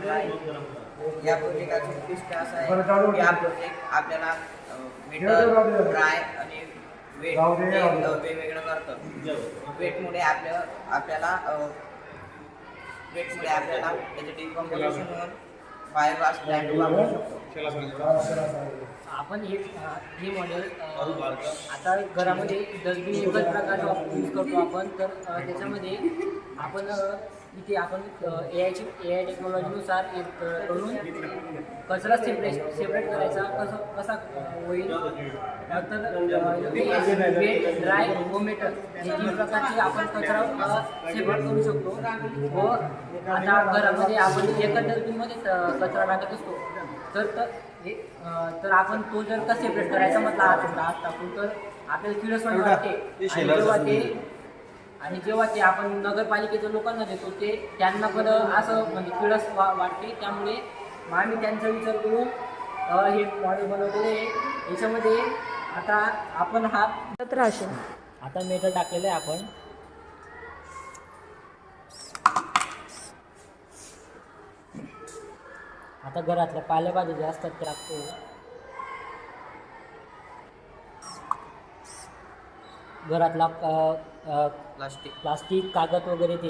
Project आहे. या प्रोजेक्टाचं उद्दिष्ट असं आहे की हा प्रोजेक्ट आपल्याला मीटर, ड्राय आणि वेट वेगवेगळं करतं. वेटमुळे आपल्याला त्याचे डिकम्पोजिशन होऊन बायोगॅस प्लांट वापरू शकतो. आपण हे मॉडेल आता घरामध्ये डस्टबिन एकच प्रकारचा यूज करतो आपण. तर त्याच्यामध्ये आपण इथे आपण ए आय टेक्नॉलॉजीनुसार एक करून कचरा सेपरेट करायचा कसा होईल. तर वेट, ड्राय व मेटल हे 3 प्रकारचे आपण कचरा सेपरेट करू शकतो. व आता घरामध्ये आपण एका डस्टबिनमध्ये कचरा टाकत असतो. तर आपण तो जर का सेपरेट करायचा म्हटला हात टाकून तर आपल्याला किळसवाणी वाटते. आणि जेव्हा ते आपण नगरपालिकेच्या लोकांना देतो त्यांना पण असं म्हणजे किळस वाटते. त्यामुळे आम्ही त्यांचा विचार करून हे मॉडेल बनवलेलं आहे. याच्यामध्ये आता आपण आता मेटल टाकलेलं आहे आपण. आता घरातल्या पालेभाज्या ज्या असतात ते टाकतो. घरातला प्लास्टिक, कागद वगैरे ते